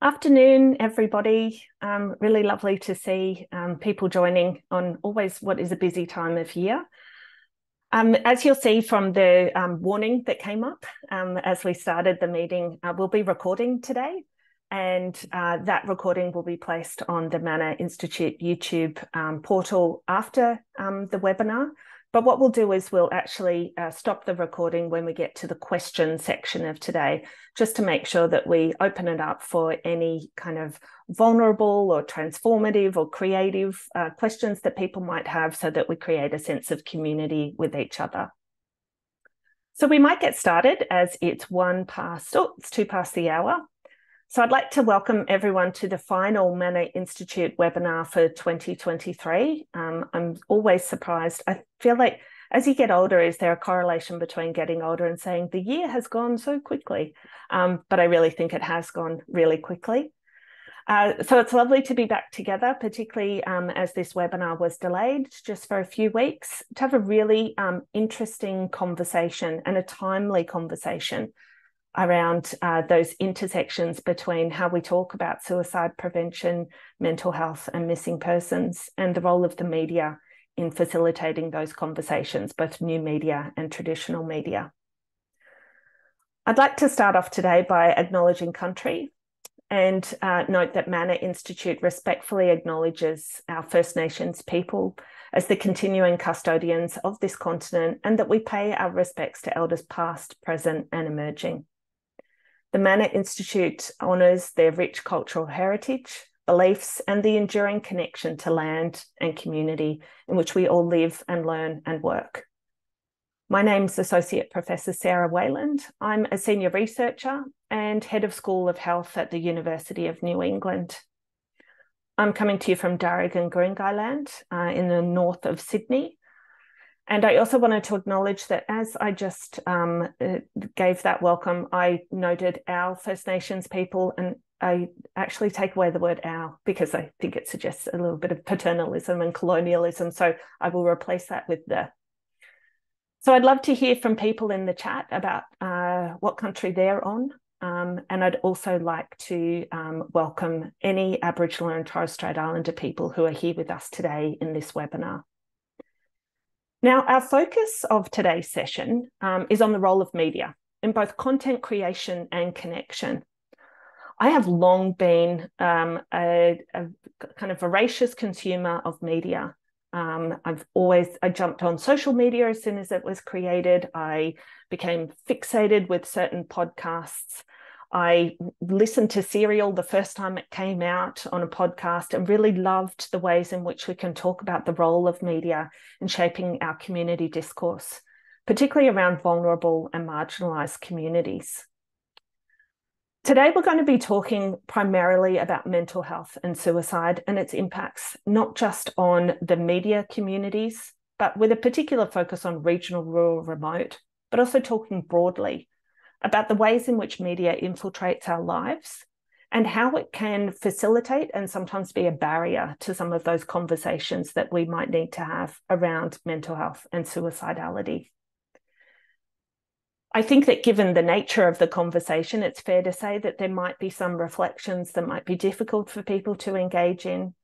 Afternoon, everybody. Really lovely to see people joining on always what is a busy time of year. As you'll see from the warning that came up as we started the meeting, we'll be recording today, and that recording will be placed on the Manna Institute YouTube portal after the webinar. But what we'll do is we'll actually stop the recording when we get to the question section of today, just to make sure that we open it up for any kind of vulnerable or transformative or creative questions that people might have, so that we create a sense of community with each other. So we might get started, as it's 2 past the hour. So I'd like to welcome everyone to the final Manna Institute webinar for 2023. I'm always surprised. I feel like as you get older, is there a correlation between getting older and saying the year has gone so quickly? But I really think it has gone really quickly. So it's lovely to be back together, particularly as this webinar was delayed just for a few weeks, to have a really interesting conversation and a timely conversation around those intersections between how we talk about suicide prevention, mental health, and missing persons, and the role of the media in facilitating those conversations, both new media and traditional media. I'd like to start off today by acknowledging country and note that Manna Institute respectfully acknowledges our First Nations people as the continuing custodians of this continent, and that we pay our respects to elders past, present, and emerging. The Manna Institute honours their rich cultural heritage, beliefs, and the enduring connection to land and community in which we all live and learn and work. My name's Associate Professor Sarah Wayland. I'm a senior researcher and Head of School of Health at the University of New England. I'm coming to you from Darug-Guringai land in the north of Sydney. And I also wanted to acknowledge that as I just gave that welcome, I noted our First Nations people, and I actually take away the word our because I think it suggests a little bit of paternalism and colonialism. So I will replace that with the. So I'd love to hear from people in the chat about what country they're on. And I'd also like to welcome any Aboriginal and Torres Strait Islander people who are here with us today in this webinar. Now, our focus of today's session is on the role of media in both content creation and connection. I have long been a kind of voracious consumer of media. I jumped on social media as soon as it was created. I became fixated with certain podcasts. I listened to Serial the first time it came out on a podcast, and really loved the ways in which we can talk about the role of media in shaping our community discourse, particularly around vulnerable and marginalised communities. Today, we're going to be talking primarily about mental health and suicide and its impacts, not just on the media communities, but with a particular focus on regional, rural, remote, but also talking broadly about the ways in which media infiltrates our lives and how it can facilitate and sometimes be a barrier to some of those conversations that we might need to have around mental health and suicidality. I think that given the nature of the conversation, it's fair to say that there might be some reflections that might be difficult for people to engage in.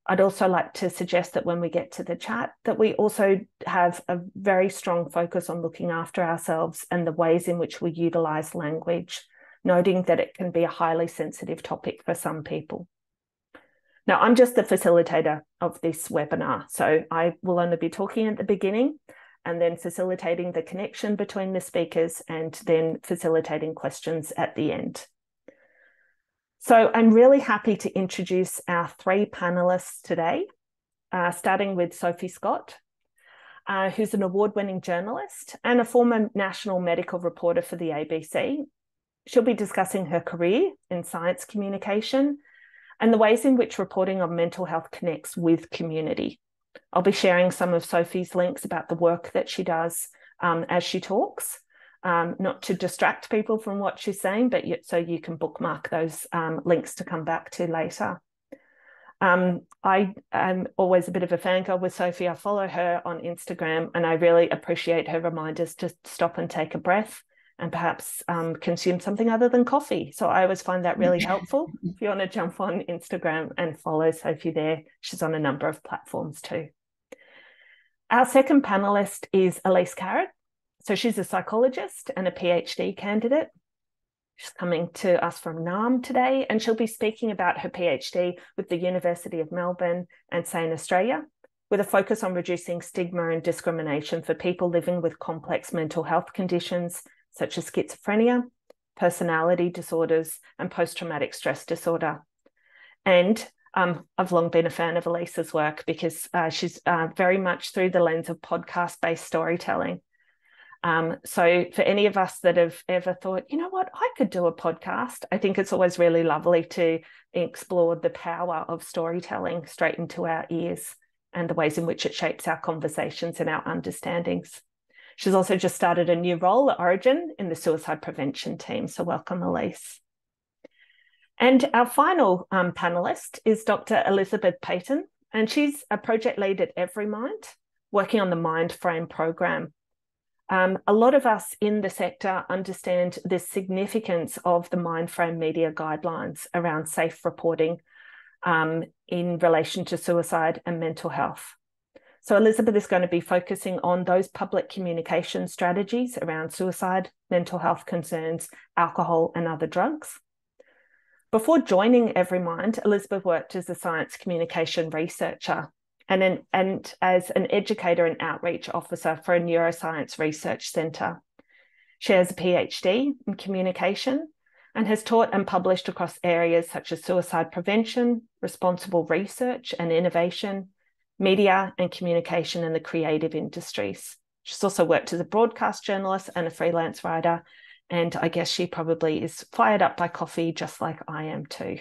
I'd also like to suggest that when we get to the chat, that we also have a very strong focus on looking after ourselves and the ways in which we utilise language, noting that it can be a highly sensitive topic for some people. Now, I'm just the facilitator of this webinar, so I will only be talking at the beginning and then facilitating the connection between the speakers and then facilitating questions at the end. So I'm really happy to introduce our 3 panelists today, starting with Sophie Scott, who's an award-winning journalist and a former national medical reporter for the ABC. She'll be discussing her career in science communication and the ways in which reporting on mental health connects with community. I'll be sharing some of Sophie's links about the work that she does as she talks. Not to distract people from what she's saying, but so you can bookmark those links to come back to later. I am always a bit of a fangirl with Sophie. I follow her on Instagram, and I really appreciate her reminders to stop and take a breath and perhaps consume something other than coffee. So I always find that really helpful. If you want to jump on Instagram and follow Sophie there, she's on a number of platforms too. Our second panelist is Elise Carrotte. So she's a psychologist and a PhD candidate. She's coming to us from NAM today, and she'll be speaking about her PhD with the University of Melbourne and SANE Australia, with a focus on reducing stigma and discrimination for people living with complex mental health conditions such as schizophrenia, personality disorders, and post-traumatic stress disorder. And I've long been a fan of Elise's work because she's very much through the lens of podcast-based storytelling. So for any of us that have ever thought, you know what, I could do a podcast, I think it's always really lovely to explore the power of storytelling straight into our ears and the ways in which it shapes our conversations and our understandings. She's also just started a new role at Origin in the suicide prevention team. So welcome, Elise. And our final panelist is Dr. Elizabeth Paton, and she's a project lead at Everymind, working on the Mindframe program. A lot of us in the sector understand the significance of the Mindframe media guidelines around safe reporting in relation to suicide and mental health. So Elizabeth is going to be focusing on those public communication strategies around suicide, mental health concerns, alcohol, and other drugs. Before joining Everymind, Elizabeth worked as a science communication researcher and as an educator and outreach officer for a neuroscience research centre. She has a PhD in communication and has taught and published across areas such as suicide prevention, responsible research and innovation, media and communication in the creative industries. She's also worked as a broadcast journalist and a freelance writer, and I guess she probably is fired up by coffee just like I am too.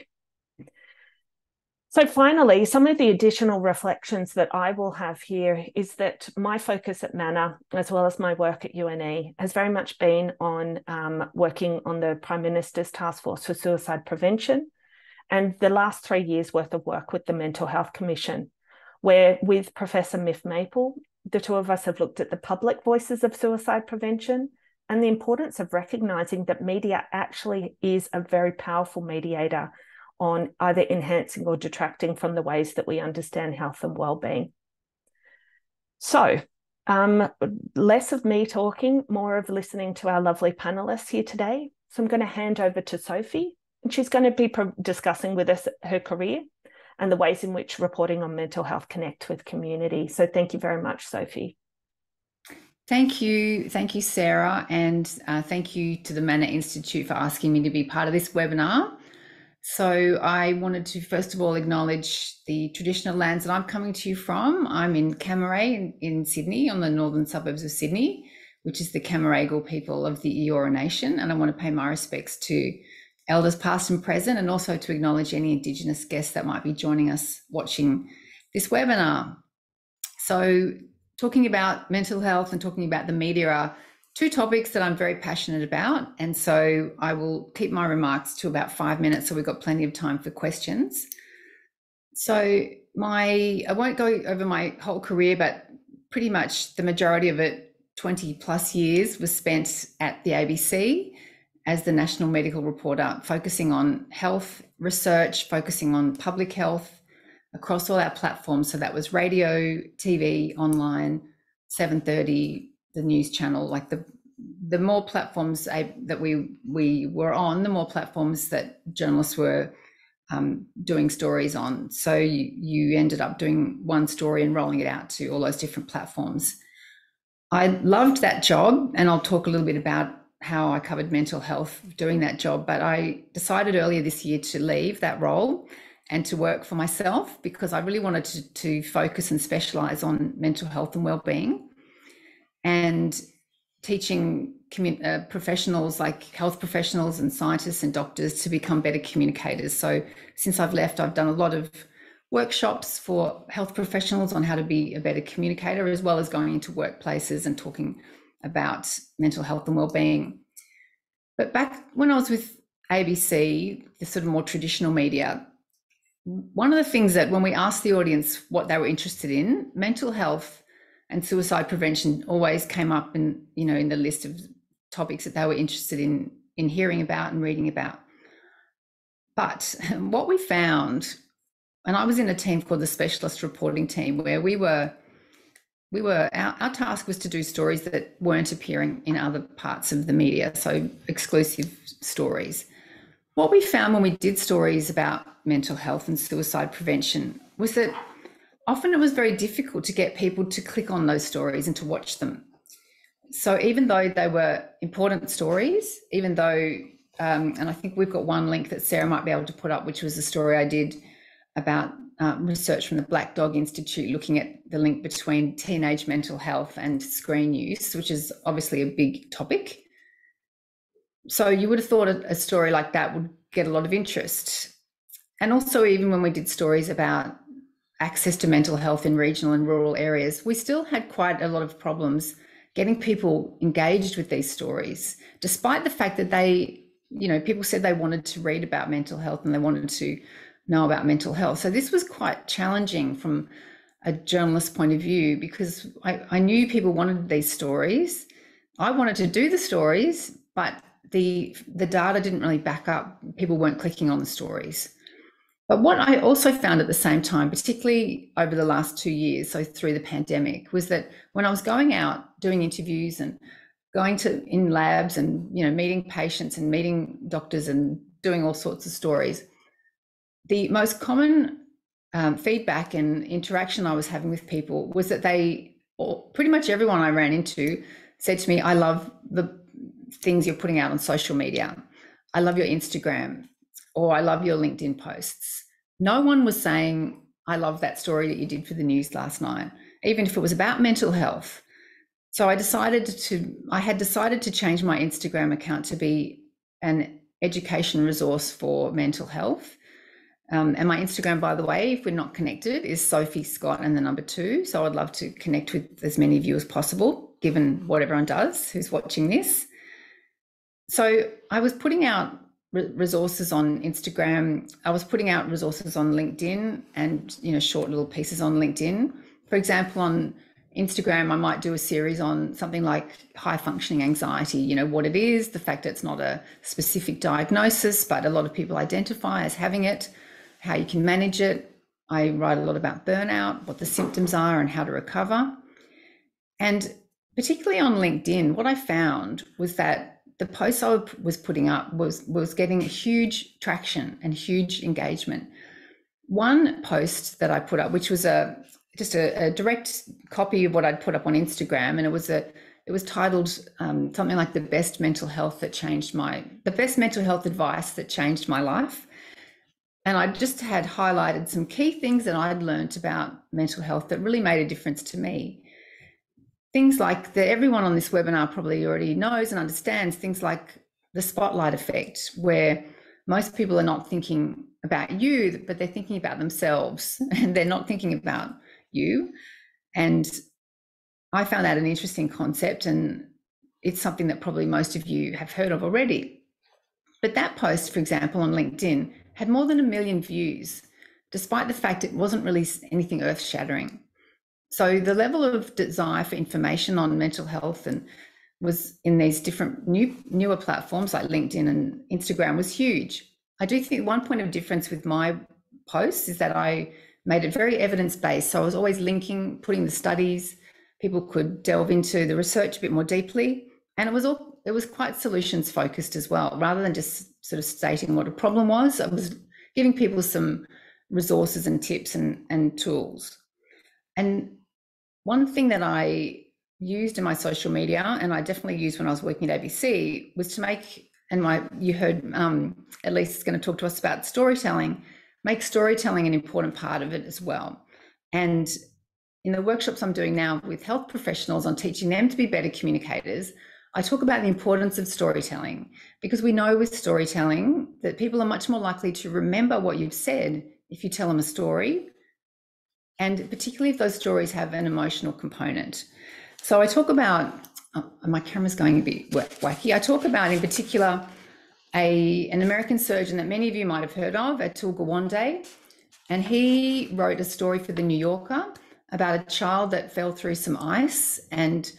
So finally, some of the additional reflections that I will have here is that my focus at Manna, as well as my work at UNE, has very much been on working on the Prime Minister's Task Force for Suicide Prevention, and the last 3 years' worth of work with the Mental Health Commission, where with Professor Miff Maple, the two of us have looked at the public voices of suicide prevention and the importance of recognising that media actually is a very powerful mediator on either enhancing or detracting from the ways that we understand health and well-being. So less of me talking, more of listening to our lovely panelists here today. So I'm going to hand over to Sophie, and she's going to be discussing with us her career and the ways in which reporting on mental health connect with community. So thank you very much, Sophie. Thank you, Sarah, and thank you to the Manna Institute for asking me to be part of this webinar. So I wanted to first of all acknowledge the traditional lands that I'm coming to you from. I'm in Cammeray in Sydney, on the northern suburbs of Sydney, which is the Cammeraygal people of the Eora Nation, and I want to pay my respects to elders past and present, and also to acknowledge any Indigenous guests that might be joining us watching this webinar. So talking about mental health and talking about the media are two topics that I'm very passionate about, and so I will keep my remarks to about 5 minutes so we've got plenty of time for questions. So I won't go over my whole career, but pretty much the majority of it, 20 plus years, was spent at the ABC as the national medical reporter, focusing on health research, focusing on public health across all our platforms. So that was radio, TV, online, 7:30, the news channel. Like the more platforms that we were on, the more platforms that journalists were doing stories on. So you ended up doing one story and rolling it out to all those different platforms. I loved that job, and I'll talk a little bit about how I covered mental health doing that job, but I decided earlier this year to leave that role and to work for myself, because I really wanted to focus and specialize on mental health and well-being, and teaching professionals like health professionals and scientists and doctors to become better communicators. So since I've left, I've done a lot of workshops for health professionals on how to be a better communicator, as well as going into workplaces and talking about mental health and well-being. But back when I was with ABC, the sort of more traditional media, one of the things that when we asked the audience what they were interested in, mental health and suicide prevention always came up in the list of topics that they were interested in hearing about and reading about. But what we found, and I was in a team called the specialist reporting team, where our task was to do stories that weren't appearing in other parts of the media, so exclusive stories. What we found when we did stories about mental health and suicide prevention was that often it was very difficult to get people to click on those stories and to watch them. So even though they were important stories, even though, and I think we've got one link that Sarah might be able to put up, which was a story I did about research from the Black Dog Institute looking at the link between teenage mental health and screen use, which is obviously a big topic. So you would have thought a story like that would get a lot of interest. And also, even when we did stories about access to mental health in regional and rural areas, we still had quite a lot of problems getting people engaged with these stories, despite the fact that people said they wanted to read about mental health and they wanted to know about mental health. So this was quite challenging from a journalist point of view, because I knew people wanted these stories. I wanted to do the stories, but the data didn't really back up. People weren't clicking on the stories. But what I also found at the same time, particularly over the last 2 years, so through the pandemic, was that when I was going out doing interviews and going in labs and meeting patients and meeting doctors and doing all sorts of stories, the most common feedback and interaction I was having with people was that pretty much everyone I ran into said to me, "I love the things you're putting out on social media. I love your Instagram," or "I love your LinkedIn posts." No one was saying, "I love that story that you did for the news last night," even if it was about mental health. So I had decided to change my Instagram account to be an education resource for mental health. And my Instagram, by the way, if we're not connected, is Sophie Scott and the number 2. So I'd love to connect with as many of you as possible, given what everyone does who's watching this. So I was putting out resources on Instagram. I was putting out resources on LinkedIn and, short little pieces on LinkedIn. For example, on Instagram, I might do a series on something like high functioning anxiety, what it is, the fact that it's not a specific diagnosis, but a lot of people identify as having it, how you can manage it. I write a lot about burnout, what the symptoms are and how to recover. And particularly on LinkedIn, what I found was that the posts I was putting up was getting huge traction and huge engagement. One post that I put up, which was just a direct copy of what I'd put up on Instagram, and it was titled something like the best mental health advice that changed my life. And I just had highlighted some key things that I'd learned about mental health that really made a difference to me. Things like that everyone on this webinar probably already knows and understands, things like the spotlight effect, where most people are not thinking about you, but they're thinking about themselves and they're not thinking about you. And I found that an interesting concept, and it's something that probably most of you have heard of already. But that post, for example, on LinkedIn had more than 1 million views, despite the fact it wasn't really anything earth-shattering. So the level of desire for information on mental health and was in these different newer platforms like LinkedIn and Instagram was huge. I do think one point of difference with my posts is that I made it very evidence-based. So I was always putting the studies, people could delve into the research a bit more deeply. And it was quite solutions focused as well, rather than just sort of stating what a problem was. I was giving people some resources and tips and tools. And one thing that I used in my social media, and I definitely used when I was working at ABC, was to you heard Elise is going to talk to us about storytelling, make storytelling an important part of it as well. And in the workshops I'm doing now with health professionals on teaching them to be better communicators, I talk about the importance of storytelling, because we know with storytelling that people are much more likely to remember what you've said if you tell them a story, and particularly if those stories have an emotional component. So I talk about, my camera's going a bit wacky. I talk about in particular an American surgeon that many of you might have heard of, Atul Gawande, and he wrote a story for the New Yorker about a child that fell through some ice, and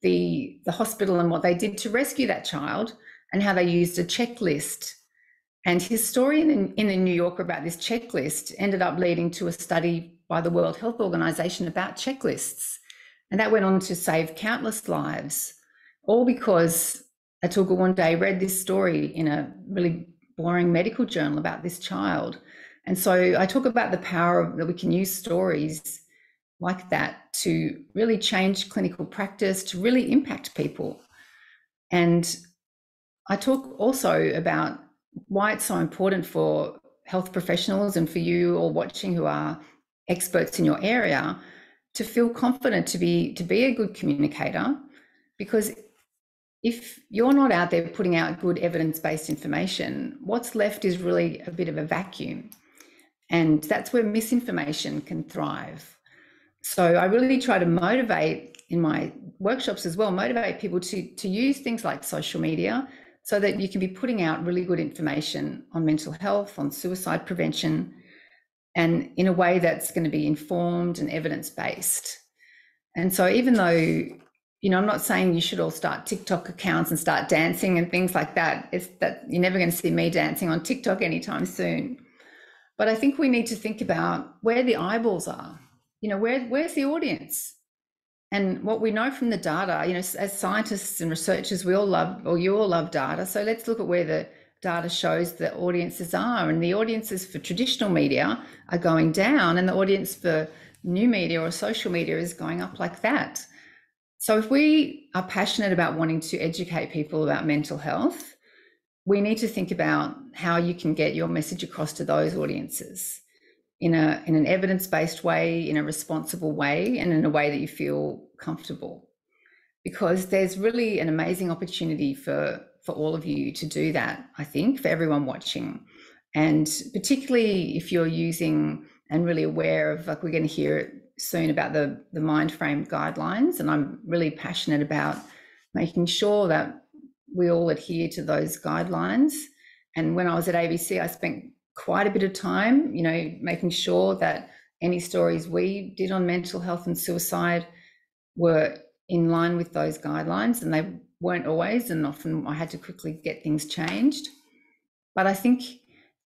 the hospital and what they did to rescue that child, and how they used a checklist. And his story in the New Yorker about this checklist ended up leading to a study by the World Health Organization about checklists. And that went on to save countless lives, all because Atul one day read this story in a really boring medical journal about this child. And so I talk about the power that we can use stories like that to really change clinical practice, to really impact people. And I talk also about why it's so important for health professionals and for you all watching who are experts in your area to feel confident to be a good communicator, because if you're not out there putting out good evidence-based information, what's left is really a bit of a vacuum. And that's where misinformation can thrive. So I really try to motivate in my workshops as well, motivate people to use things like social media so that you can be putting out really good information on mental health, on suicide prevention, and in a way that's going to be informed and evidence-based. And so even though, you know, I'm not saying you should all start TikTok accounts and start dancing and things like that. It's that you're never going to see me dancing on TikTok anytime soon. But I think we need to think about where the eyeballs are. You know, where's the audience? And what we know from the data, you know, as scientists and researchers, we all love, or you all love data. So let's look at where the data shows the audiences are. And the audiences for traditional media are going down, and the audience for new media or social media is going up like that. So if we are passionate about wanting to educate people about mental health, we need to think about how you can get your message across to those audiences in an evidence-based way, in a responsible way, and in a way that you feel comfortable. Because there's really an amazing opportunity for all of you to do that, I think, for everyone watching. And particularly if you're using and really aware of, like we're going to hear soon about the Mindframe guidelines, and I'm really passionate about making sure that we all adhere to those guidelines. And when I was at ABC, I spent quite a bit of time, you know, making sure that any stories we did on mental health and suicide were in line with those guidelines, and they weren't always, and often I had to quickly get things changed. But I think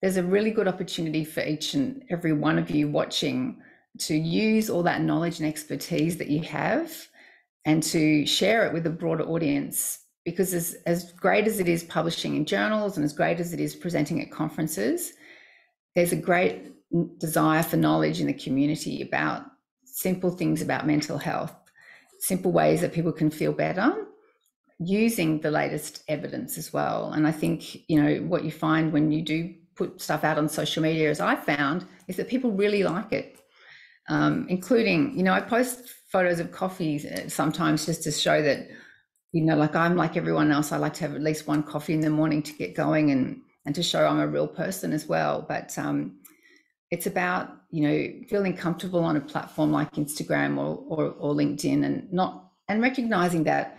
there's a really good opportunity for each and every one of you watching to use all that knowledge and expertise that you have and to share it with a broader audience. Because as great as it is publishing in journals and as great as it is presenting at conferences, there's a great desire for knowledge in the community about simple things about mental health, simple ways that people can feel better, using the latest evidence as well. And I think, you know, what you find when you do put stuff out on social media, as I found, is that people really like it, including, you know, I post photos of coffees sometimes just to show that, you know, like I'm like everyone else, I like to have at least one coffee in the morning to get going and to show I'm a real person as well. But it's about, you know, feeling comfortable on a platform like Instagram or LinkedIn, and recognizing that,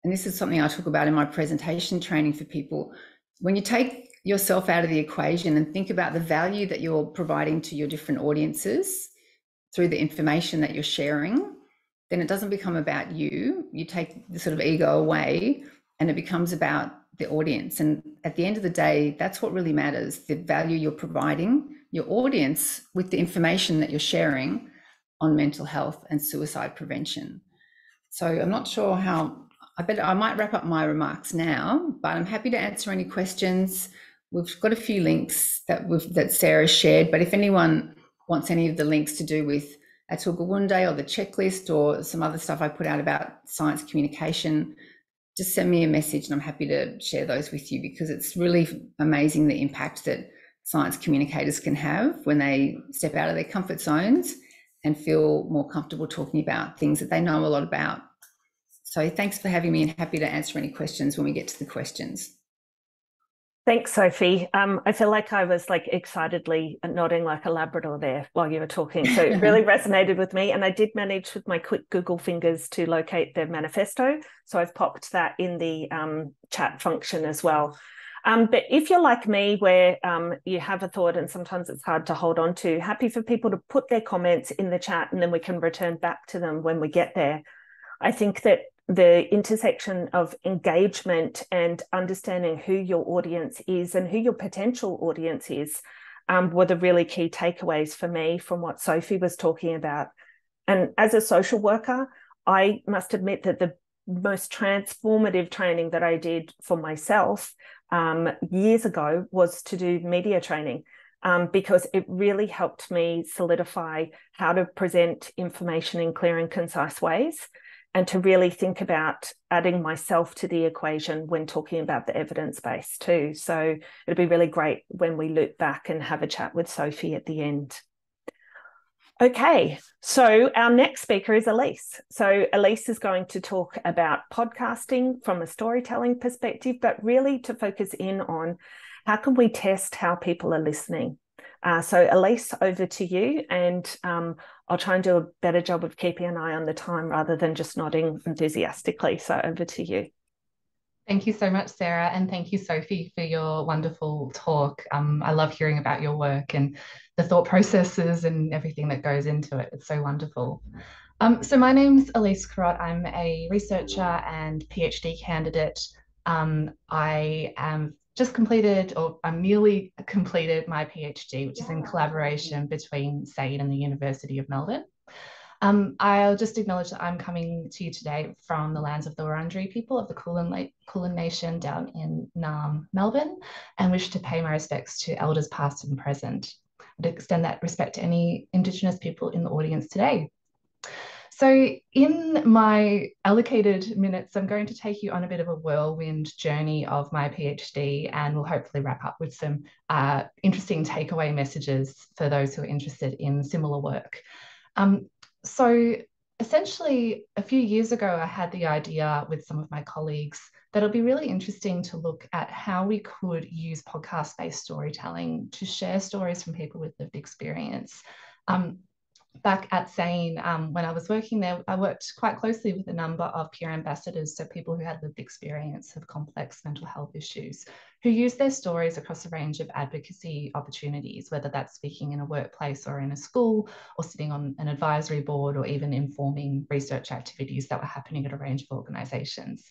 and this is something I talk about in my presentation training for people, when you take yourself out of the equation and think about the value that you're providing to your different audiences through the information that you're sharing, then it doesn't become about you. You take the sort of ego away and it becomes about the audience. And at the end of the day, that's what really matters, the value you're providing your audience with the information that you're sharing on mental health and suicide prevention. So I'm not sure how, I might wrap up my remarks now, but I'm happy to answer any questions. We've got a few links that Sarah shared, but if anyone wants any of the links to do with Atul Gawande or the checklist or some other stuff I put out about science communication, just send me a message and I'm happy to share those with you, because it's really amazing the impact that science communicators can have when they step out of their comfort zones and feel more comfortable talking about things that they know a lot about. So thanks for having me, and happy to answer any questions when we get to the questions. Thanks, Sophie. I feel like I was like excitedly nodding like a Labrador there while you were talking. So it really resonated with me. And I did manage with my quick Google fingers to locate the manifesto. So I've popped that in the chat function as well. But if you're like me, where you have a thought and sometimes it's hard to hold on to, happy for people to put their comments in the chat and then we can return back to them when we get there. I think that the intersection of engagement and understanding who your audience is and who your potential audience is were the really key takeaways for me from what Sophie was talking about. And as a social worker, I must admit that the most transformative training that I did for myself years ago was to do media training, because it really helped me solidify how to present information in clear and concise ways, and to really think about adding myself to the equation when talking about the evidence base too. So it'd be really great when we loop back and have a chat with Sophie at the end. Okay, so our next speaker is Elise. So Elise is going to talk about podcasting from a storytelling perspective, but really to focus in on how can we test how people are listening. So Elise, over to you, and I'll try and do a better job of keeping an eye on the time rather than just nodding enthusiastically. So over to you. Thank you so much, Sarah, and thank you, Sophie, for your wonderful talk. I love hearing about your work and the thought processes and everything that goes into it. It's so wonderful. So my name's Elise Carrotte. I'm a researcher and PhD candidate. I am just completed, or I'm nearly completed my PhD, which is in collaboration between SANE and the University of Melbourne. I'll just acknowledge that I'm coming to you today from the lands of the Wurundjeri people of the Kulin Nation down in Naarm, Melbourne, and wish to pay my respects to elders past and present. I'd extend that respect to any Indigenous people in the audience today. So in my allocated minutes, I'm going to take you on a bit of a whirlwind journey of my PhD, and we'll hopefully wrap up with some interesting takeaway messages for those who are interested in similar work. So essentially, a few years ago, I had the idea with some of my colleagues that it'll be really interesting to look at how we could use podcast-based storytelling to share stories from people with lived experience. Back at SANE, when I was working there, I worked quite closely with a number of peer ambassadors, so people who had lived experience of complex mental health issues, who use their stories across a range of advocacy opportunities, whether that's speaking in a workplace or in a school, or sitting on an advisory board, or even informing research activities that were happening at a range of organisations.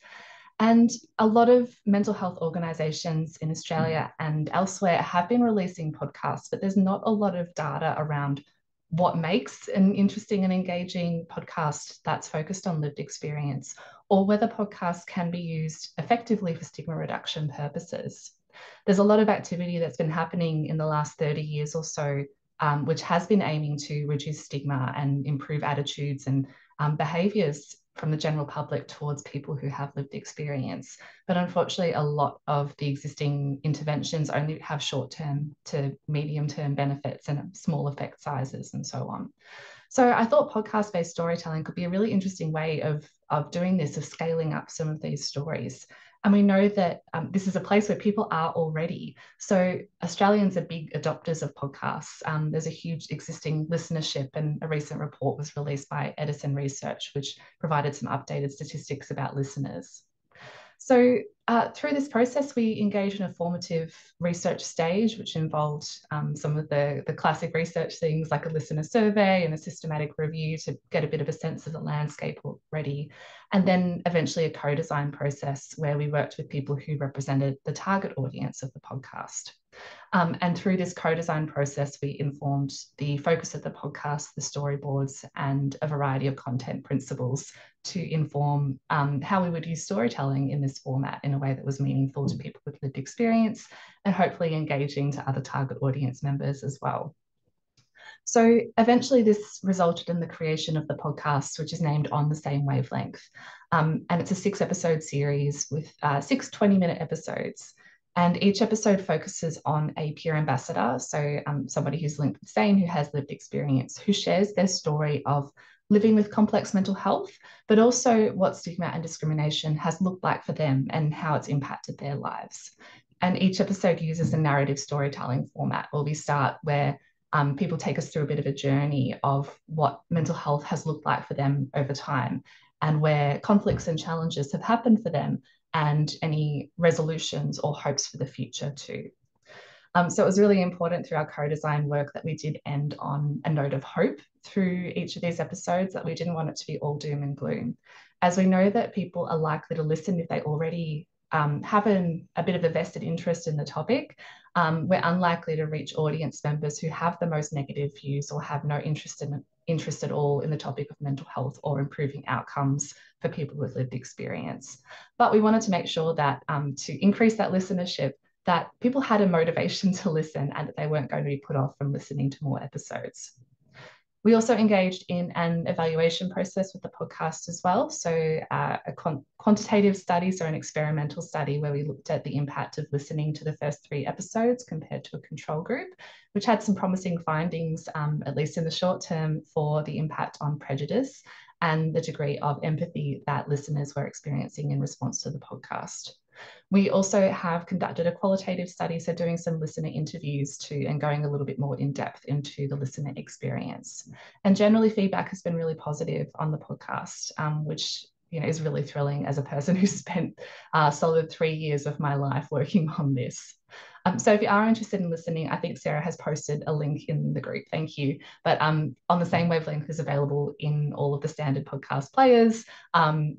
And a lot of mental health organisations in Australia and elsewhere have been releasing podcasts, but there's not a lot of data around what makes an interesting and engaging podcast that's focused on lived experience, or whether podcasts can be used effectively for stigma reduction purposes. There's a lot of activity that's been happening in the last 30 years or so, which has been aiming to reduce stigma and improve attitudes and behaviours from the general public towards people who have lived experience. But unfortunately, a lot of the existing interventions only have short-term to medium-term benefits and small effect sizes and so on. So I thought podcast-based storytelling could be a really interesting way of doing this, of scaling up some of these stories. And we know that this is a place where people are already. So Australians are big adopters of podcasts. There's a huge existing listenership, and a recent report was released by Edison Research, which provided some updated statistics about listeners. So through this process, we engaged in a formative research stage, which involved some of the classic research things like a listener survey and a systematic review to get a bit of a sense of the landscape already. And then eventually a co-design process where we worked with people who represented the target audience of the podcast. And through this co-design process, we informed the focus of the podcast, the storyboards, and a variety of content principles to inform how we would use storytelling in this format in a way that was meaningful to people with lived experience and hopefully engaging to other target audience members as well. So eventually this resulted in the creation of the podcast, which is named On the Same Wavelength. And it's a 6-episode series with 6 20-minute episodes. And each episode focuses on a peer ambassador, so somebody who's linked with SANE, who has lived experience, who shares their story of living with complex mental health, but also what stigma and discrimination has looked like for them and how it's impacted their lives. And each episode uses a narrative storytelling format, where we start where people take us through a bit of a journey of what mental health has looked like for them over time, and where conflicts and challenges have happened for them, and any resolutions or hopes for the future too. So it was really important through our co-design work that we did end on a note of hope through each of these episodes, that we didn't want it to be all doom and gloom. as we know that people are likely to listen if they already have a bit of a vested interest in the topic. We're unlikely to reach audience members who have the most negative views or have no interest at all in the topic of mental health or improving outcomes for people with lived experience. But we wanted to make sure that to increase that listenership, that people had a motivation to listen and that they weren't going to be put off from listening to more episodes. We also engaged in an evaluation process with the podcast as well. So a quantitative study, so an experimental study where we looked at the impact of listening to the first 3 episodes compared to a control group, which had some promising findings, at least in the short term, for the impact on prejudice and the degree of empathy that listeners were experiencing in response to the podcast. We also have conducted a qualitative study, so doing some listener interviews too, and going a little bit more in depth into the listener experience. And generally feedback has been really positive on the podcast, which is really thrilling as a person who spent a solid 3 years of my life working on this. So if you are interested in listening, I think Sarah has posted a link in the group, thank you. But on the same wavelength is available in all of the standard podcast players,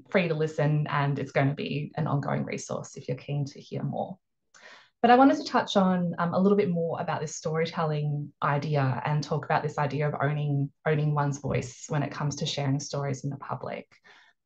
free to listen, and it's going to be an ongoing resource if you're keen to hear more. But I wanted to touch on a little bit more about this storytelling idea and talk about this idea of owning one's voice when it comes to sharing stories in the public.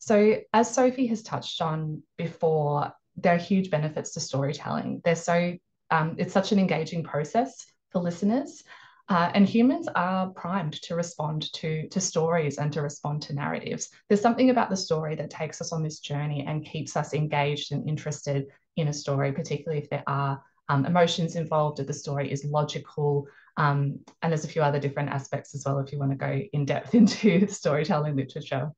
So as Sophie has touched on before, there are huge benefits to storytelling. It's such an engaging process for listeners, and humans are primed to respond to stories and to respond to narratives. There's something about the story that takes us on this journey and keeps us engaged and interested in a story, particularly if there are emotions involved, if the story is logical, and there's a few other different aspects as well if you want to go in depth into the storytelling literature.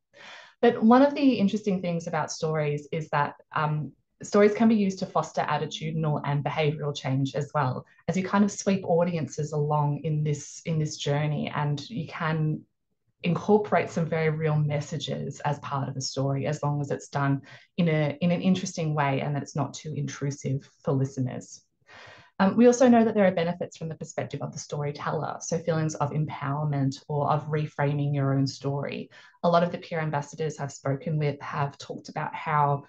But one of the interesting things about stories is that stories can be used to foster attitudinal and behavioural change as well, as you kind of sweep audiences along in this journey, and you can incorporate some very real messages as part of a story, as long as it's done in an interesting way and that it's not too intrusive for listeners. We also know that there are benefits from the perspective of the storyteller, so feelings of empowerment or of reframing your own story. A lot of the peer ambassadors I've spoken with have talked about how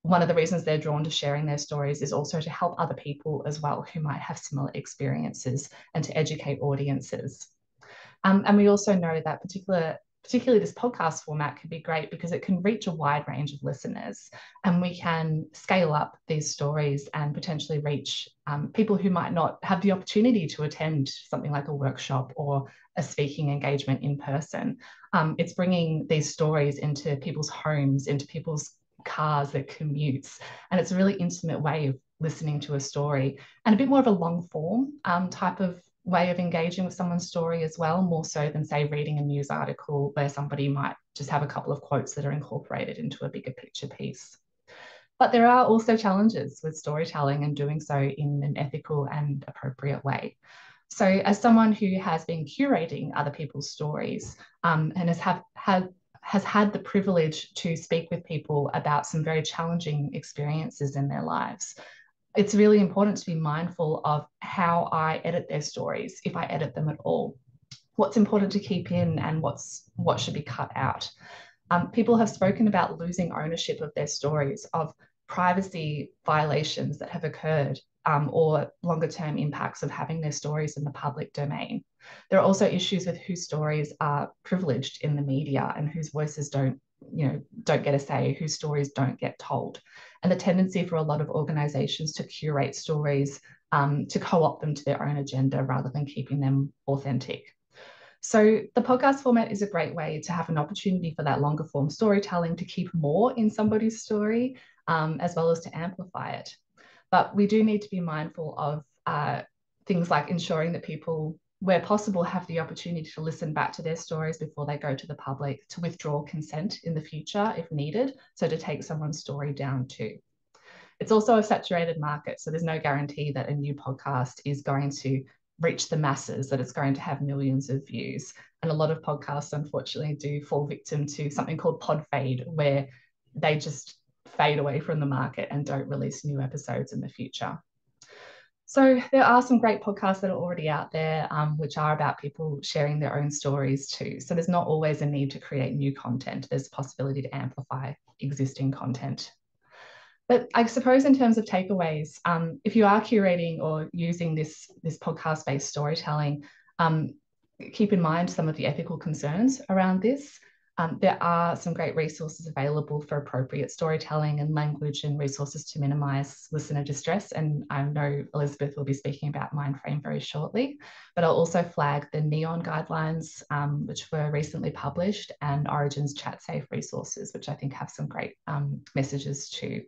one of the reasons they're drawn to sharing their stories is also to help other people as well who might have similar experiences and to educate audiences. And we also know that particularly this podcast format can be great because it can reach a wide range of listeners, and we can scale up these stories and potentially reach people who might not have the opportunity to attend something like a workshop or a speaking engagement in person. It's bringing these stories into people's homes, into people's cars, their commutes, and it's a really intimate way of listening to a story, and a bit more of a long form type of way of engaging with someone's story as well, more so than, say, reading a news article where somebody might just have a couple of quotes that are incorporated into a bigger picture piece. But there are also challenges with storytelling and doing so in an ethical and appropriate way. So as someone who has been curating other people's stories and has had the privilege to speak with people about some very challenging experiences in their lives, it's really important to be mindful of how I edit their stories, if I edit them at all. What's important to keep in and what should be cut out. People have spoken about losing ownership of their stories, of privacy violations that have occurred, or longer term impacts of having their stories in the public domain. There are also issues with whose stories are privileged in the media and whose voices don't get a say, whose stories don't get told. And the tendency for a lot of organisations to curate stories, to co-opt them to their own agenda rather than keeping them authentic. So the podcast format is a great way to have an opportunity for that longer form storytelling, to keep more in somebody's story, as well as to amplify it. But we do need to be mindful of things like ensuring that people, where possible, have the opportunity to listen back to their stories before they go to the public, to withdraw consent in the future if needed, so to take someone's story down too. It's also a saturated market, so there's no guarantee that a new podcast is going to reach the masses, that it's going to have millions of views. And a lot of podcasts, unfortunately, do fall victim to something called pod fade, where they just fade away from the market and don't release new episodes in the future. So there are some great podcasts that are already out there, which are about people sharing their own stories too. So there's not always a need to create new content. There's a possibility to amplify existing content. But I suppose in terms of takeaways, if you are curating or using this podcast-based storytelling, keep in mind some of the ethical concerns around this. There are some great resources available for appropriate storytelling and language and resources to minimise listener distress. And I know Elizabeth will be speaking about Mindframe very shortly, but I'll also flag the NEON guidelines, which were recently published, and Origin's ChatSafe resources, which I think have some great messages too.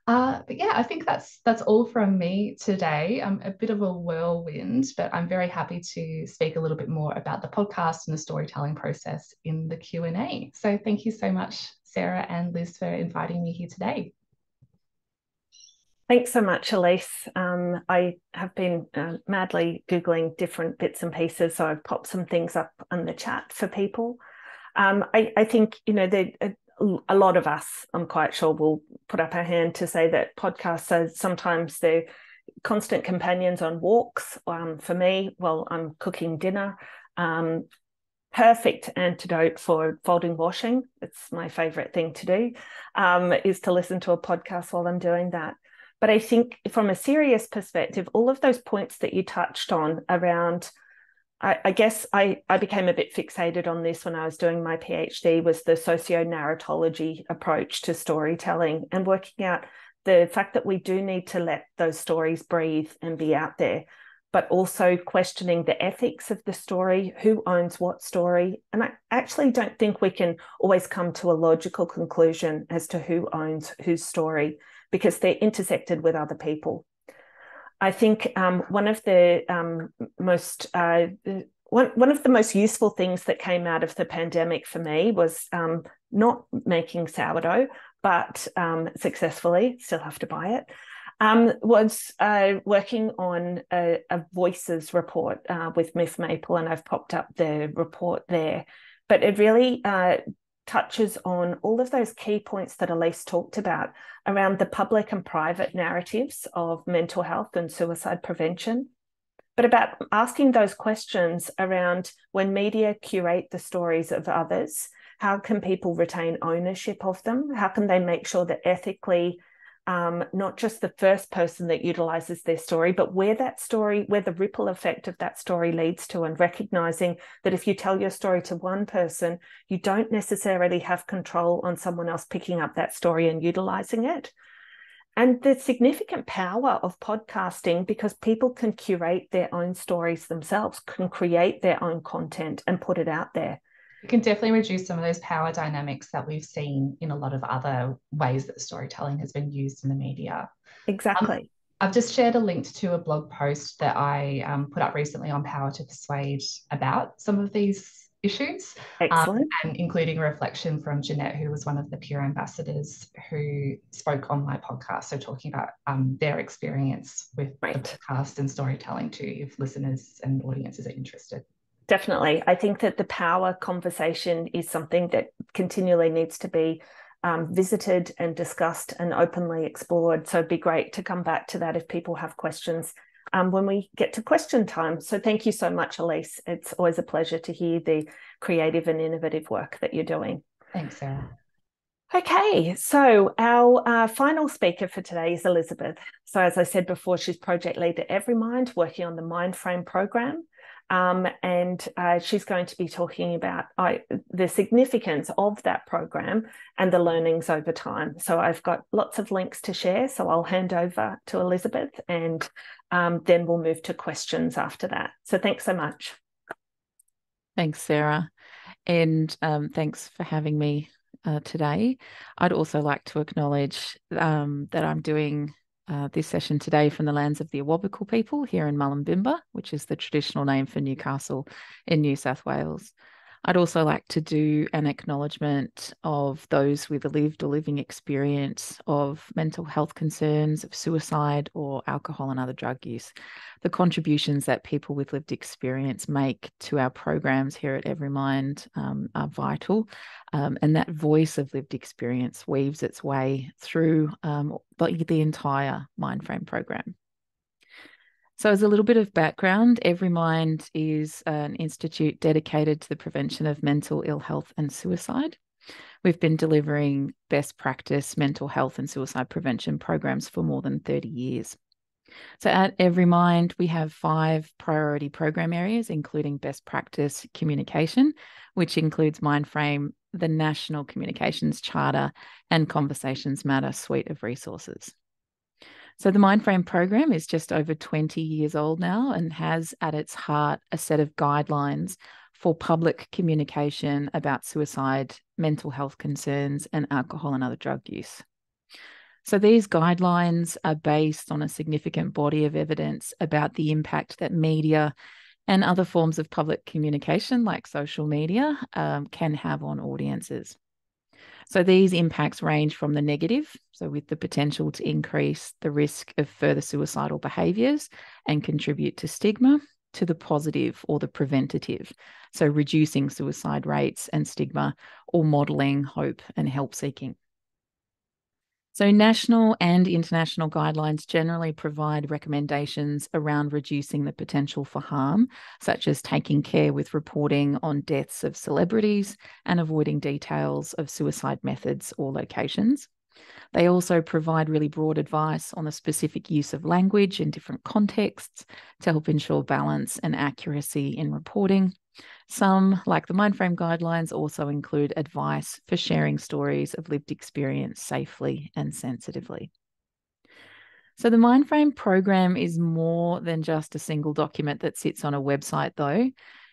But yeah, I think that's all from me today. A bit of a whirlwind, but I'm very happy to speak a little bit more about the podcast and the storytelling process in the Q&A. So thank you so much, Sarah and Liz, for inviting me here today. Thanks so much, Elise. I have been madly Googling different bits and pieces, so I've popped some things up on the chat for people. I think, a lot of us, I'm quite sure, will put up our hand to say that podcasts are sometimes they're constant companions on walks. For me, while I'm cooking dinner, perfect antidote for folding washing. It's my favorite thing to do, is to listen to a podcast while I'm doing that. But I think from a serious perspective, all of those points that you touched on around, I guess I became a bit fixated on this when I was doing my PhD, was the socio-narratology approach to storytelling and working out the fact that we do need to let those stories breathe and be out there, but also questioning the ethics of the story, who owns what story. And I actually don't think we can always come to a logical conclusion as to who owns whose story, because they're intersected with other people. I think one of the most useful things that came out of the pandemic for me was not making sourdough, but successfully, still have to buy it, was working on a voices report with Miss Maple, and I've popped up the report there. But it really touches on all of those key points that Elise talked about around the public and private narratives of mental health and suicide prevention, but about asking those questions around when media curate the stories of others, how can people retain ownership of them? How can they make sure that ethically, not just the first person that utilizes their story, but where the ripple effect of that story leads to, and recognizing that if you tell your story to one person, you don't necessarily have control on someone else picking up that story and utilizing it. And the significant power of podcasting, because people can curate their own stories themselves, can create their own content and put it out there. It can definitely reduce some of those power dynamics that we've seen in a lot of other ways that storytelling has been used in the media. Exactly. I've just shared a link to a blog post that I put up recently on Power to Persuade about some of these issues. Excellent. And including a reflection from Jeanette, who was one of the peer ambassadors who spoke on my podcast. So talking about their experience with the podcast and storytelling too, if listeners and audiences are interested. Definitely. I think that the power conversation is something that continually needs to be visited and discussed and openly explored. So it'd be great to come back to that if people have questions when we get to question time. So thank you so much, Elise. It's always a pleasure to hear the creative and innovative work that you're doing. Thanks, Sarah. Okay, so our final speaker for today is Elizabeth. So as I said before, she's project lead at Everymind, working on the Mindframe program. And she's going to be talking about the significance of that program and the learnings over time. So I've got lots of links to share, so I'll hand over to Elizabeth, and then we'll move to questions after that. So thanks so much. Thanks, Sarah. And thanks for having me today. I'd also like to acknowledge that I'm doing this session today from the lands of the Awabakal people here in Mullumbimba, which is the traditional name for Newcastle in New South Wales. I'd also like to do an acknowledgement of those with a lived or living experience of mental health concerns, of suicide or alcohol and other drug use. The contributions that people with lived experience make to our programs here at Everymind are vital, and that voice of lived experience weaves its way through the entire Mindframe program. So as a little bit of background, Everymind is an institute dedicated to the prevention of mental ill health and suicide. We've been delivering best practice mental health and suicide prevention programs for more than 30 years. So at Everymind, we have 5 priority program areas, including best practice communication, which includes Mindframe, the National Communications Charter, and Conversations Matter suite of resources. So the Mindframe program is just over 20 years old now and has at its heart a set of guidelines for public communication about suicide, mental health concerns, and alcohol and other drug use. So these guidelines are based on a significant body of evidence about the impact that media and other forms of public communication, like social media, can have on audiences. So these impacts range from the negative, so with the potential to increase the risk of further suicidal behaviours and contribute to stigma, to the positive or the preventative, so reducing suicide rates and stigma, or modelling hope and help seeking. So national and international guidelines generally provide recommendations around reducing the potential for harm, such as taking care with reporting on deaths of celebrities and avoiding details of suicide methods or locations. They also provide really broad advice on the specific use of language in different contexts to help ensure balance and accuracy in reporting. Some, like the Mindframe guidelines, also include advice for sharing stories of lived experience safely and sensitively. So the Mindframe program is more than just a single document that sits on a website, though.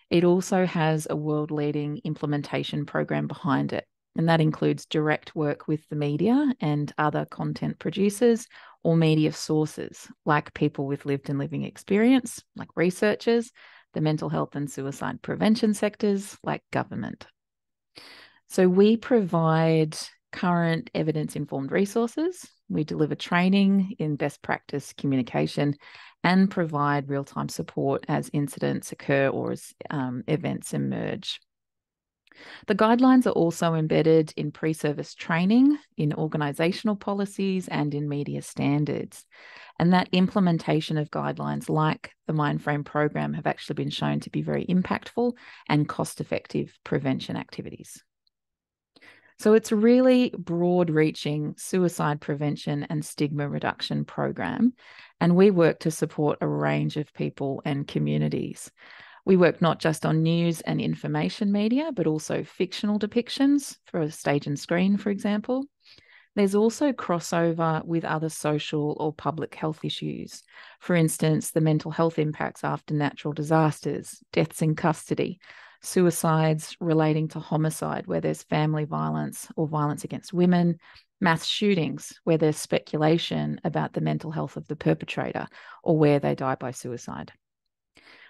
It also has a world-leading implementation program behind it, and that includes direct work with the media and other content producers or media sources, like people with lived and living experience, like researchers, the mental health and suicide prevention sectors, like government. So we provide current evidence-informed resources. We deliver training in best practice communication and provide real-time support as incidents occur or as events emerge. The guidelines are also embedded in pre-service training, in organisational policies, and in media standards. And that implementation of guidelines like the Mindframe program have actually been shown to be very impactful and cost-effective prevention activities. So it's a really broad-reaching suicide prevention and stigma reduction program, and we work to support a range of people and communities. We work not just on news and information media, but also fictional depictions for a stage and screen, for example. There's also crossover with other social or public health issues. For instance, the mental health impacts after natural disasters, deaths in custody, suicides relating to homicide, where there's family violence or violence against women, mass shootings, where there's speculation about the mental health of the perpetrator or where they die by suicide.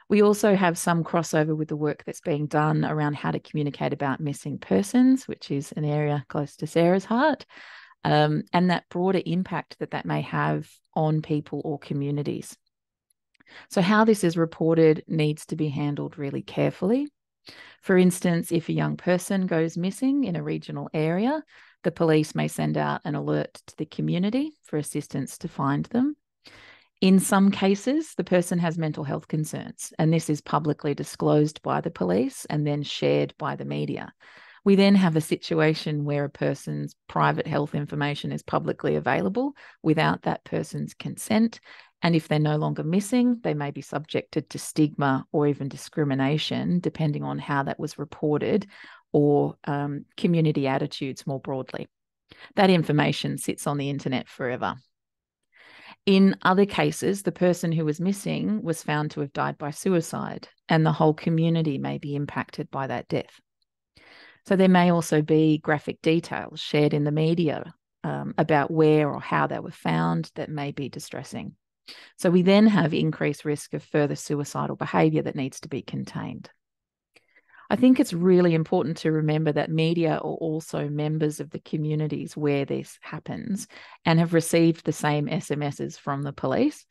We also have some crossover with the work that's being done around how to communicate about missing persons, which is an area close to Sarah's heart, and that broader impact that may have on people or communities. So how this is reported needs to be handled really carefully. For instance, if a young person goes missing in a regional area, the police may send out an alert to the community for assistance to find them. In some cases, the person has mental health concerns, and this is publicly disclosed by the police and then shared by the media. We then have a situation where a person's private health information is publicly available without that person's consent. And if they're no longer missing, they may be subjected to stigma or even discrimination, depending on how that was reported, or community attitudes more broadly. That information sits on the internet forever. In other cases, the person who was missing was found to have died by suicide, and the whole community may be impacted by that death. So there may also be graphic details shared in the media about where or how they were found that may be distressing. So we then have increased risk of further suicidal behaviour that needs to be contained. I think it's really important to remember that media are also members of the communities where this happens and have received the same SMSs from the police.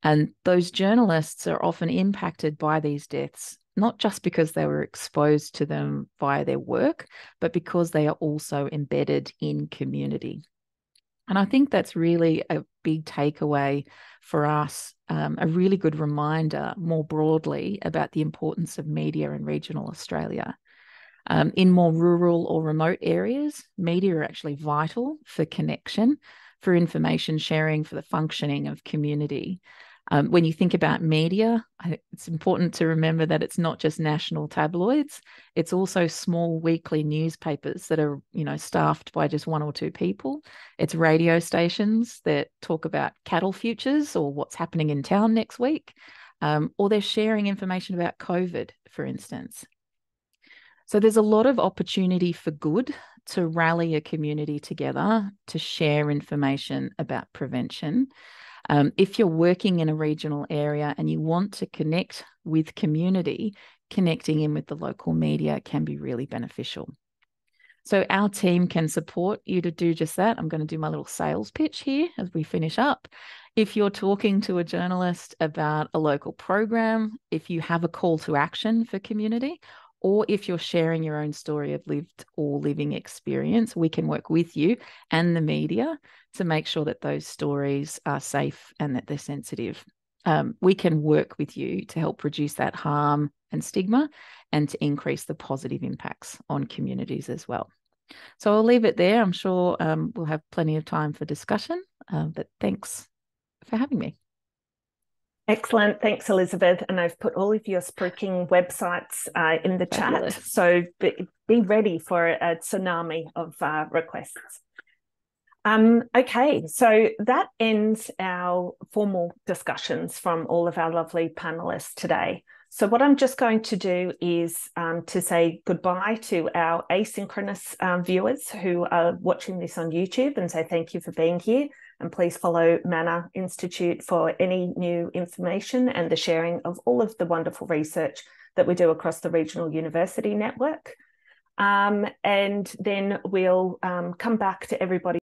And those journalists are often impacted by these deaths, not just because they were exposed to them via their work, but because they are also embedded in community. And I think that's really a big takeaway for us, a really good reminder more broadly about the importance of media in regional Australia. In more rural or remote areas, media are actually vital for connection, for information sharing, for the functioning of community. When you think about media, it's important to remember that it's not just national tabloids. It's also small weekly newspapers that are, staffed by just one or two people. It's radio stations that talk about cattle futures or what's happening in town next week, or they're sharing information about COVID, for instance. So there's a lot of opportunity for good to rally a community together to share information about prevention. If you're working in a regional area and you want to connect with community, connecting in with the local media can be really beneficial. So our team can support you to do just that. I'm going to do my little sales pitch here as we finish up. If you're talking to a journalist about a local program, if you have a call to action for community, or if you're sharing your own story of lived or living experience, we can work with you and the media to make sure that those stories are safe and that they're sensitive. We can work with you to help reduce that harm and stigma and to increase the positive impacts on communities as well. So I'll leave it there. I'm sure we'll have plenty of time for discussion, but thanks for having me. Excellent. Thanks, Elizabeth. And I've put all of your Spruiking websites in the Fabulous. chat. So be ready for a tsunami of requests. Okay, so that ends our formal discussions from all of our lovely panelists today. So what I'm just going to do is to say goodbye to our asynchronous viewers who are watching this on YouTube and say thank you for being here. And please follow Manna Institute for any new information and the sharing of all of the wonderful research that we do across the Regional University Network. And then we'll come back to everybody